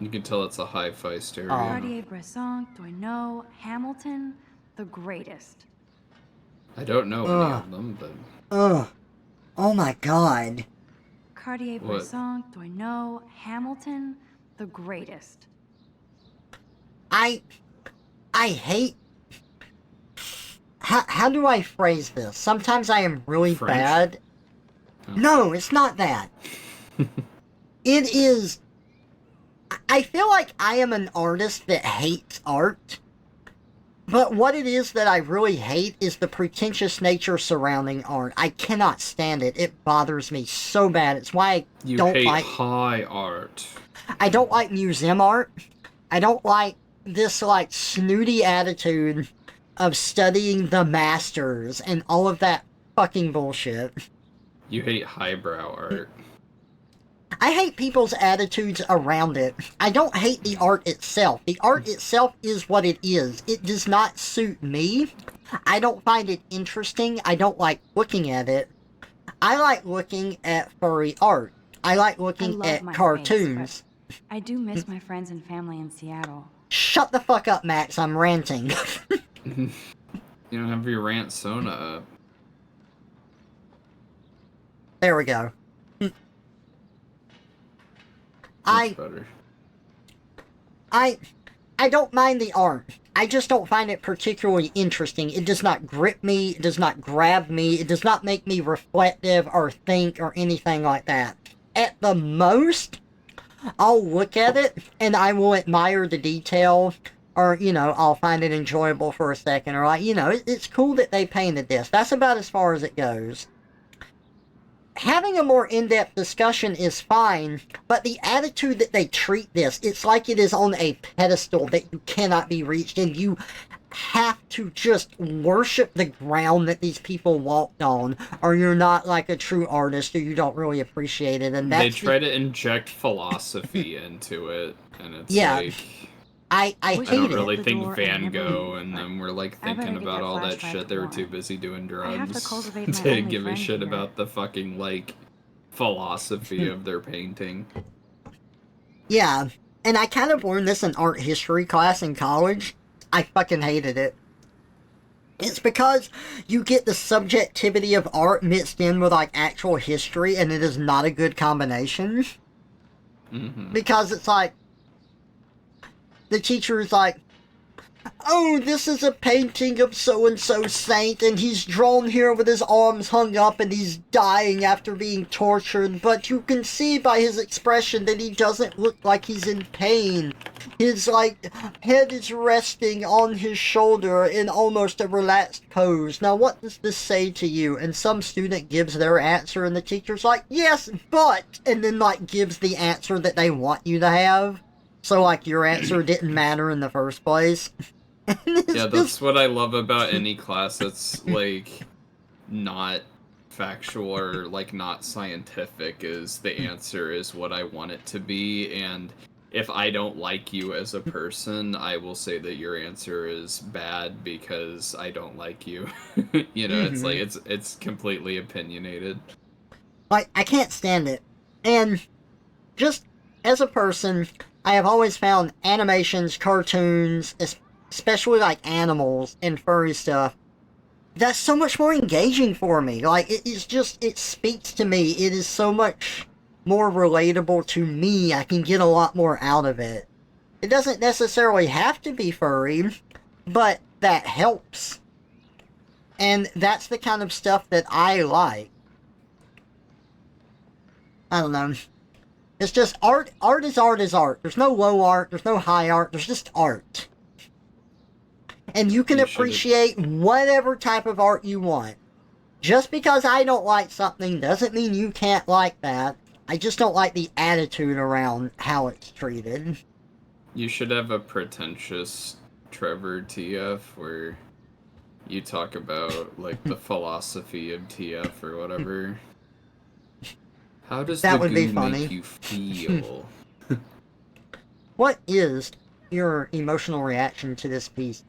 You can tell it's a hi-fi stereo. Cartier-Bresson, Doisneau, Hamilton, the greatest. I don't know any Ugh. of them, but Ugh. Oh my god. Cartier-Bresson, Doisneau, Hamilton, the greatest. I hate... How do I phrase this? Sometimes I am really French? bad. Oh. No, it's not that. It is... I feel like I am an artist that hates art. But what it is that I really hate is the pretentious nature surrounding art. I cannot stand it. It bothers me so bad. It's why I You don't hate like... high art. I don't like museum art. I don't like this, like, snooty attitude of studying the masters and all of that fucking bullshit. You hate highbrow art. I hate people's attitudes around it. I don't hate the art itself. The art itself is what it is. It does not suit me. I don't find it interesting. I don't like looking at it. I like looking at furry art. I like looking at cartoons. Space, I do miss my friends and family in Seattle. Shut the fuck up, Max. I'm ranting. You don't have your Rant Sona up. There we go. Much better. I don't mind the art. I just don't find it particularly interesting. It does not grip me. It does not grab me. It does not make me reflective or think or anything like that. At the most, I'll look at it and I will admire the detail, or, you know, I'll find it enjoyable for a second, or like, you know, it's cool that they painted this. That's about as far as it goes. Having a more in-depth discussion is fine, but the attitude that they treat this, it's like it is on a pedestal that you cannot be reached, and you have to just worship the ground that these people walked on, or you're not like a true artist, or you don't really appreciate it. And that's they try to inject philosophy into it, and it's like... I I hate don't it. really think Van Gogh and them were like thinking about all that shit. They were too busy doing drugs to give a shit about the fucking, like, philosophy of their painting. Yeah, and I kind of learned this in art history class in college. I fucking hated it. It's because you get the subjectivity of art mixed in with, like, actual history, and it is not a good combination. Mm-hmm. Because it's like, the teacher is like, oh, this is a painting of so-and-so saint, and he's drawn here with his arms hung up, and he's dying after being tortured, but you can see by his expression that he doesn't look like he's in pain. His, like, head is resting on his shoulder in almost a relaxed pose. Now, what does this say to you? And some student gives their answer, and the teacher's like, yes, but, and then, like, gives the answer that they want you to have. So, like, your answer didn't matter in the first place. Yeah, that's what I love about any class that's, like, not factual or, like, not scientific, is the answer is what I want it to be, and if I don't like you as a person, I will say that your answer is bad because I don't like you. You know, it's like, it's completely opinionated. Like, I can't stand it. And just as a person, I have always found animations, cartoons, especially like animals and furry stuff, that's so much more engaging for me. Like, it's just, it speaks to me. It is so much more relatable to me. I can get a lot more out of it. It doesn't necessarily have to be furry, but that helps. And that's the kind of stuff that I like. I don't know. It's just art. Art is art is art. There's no low art. There's no high art. There's just art. And you can appreciate whatever type of art you want. Just because I don't like something doesn't mean you can't like that. I just don't like the attitude around how it's treated. You should have a pretentious Trevor TF where you talk about, like, the philosophy of TF or whatever. How does that the would goo be funny. make you feel? What is your emotional reaction to this piece?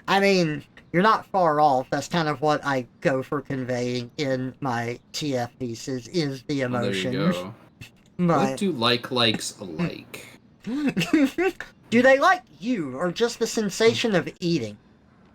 I mean, you're not far off. That's kind of what I go for conveying in my TF pieces, is the emotion. Well, there you go. But what do likes like? Do they like you, or just the sensation of eating?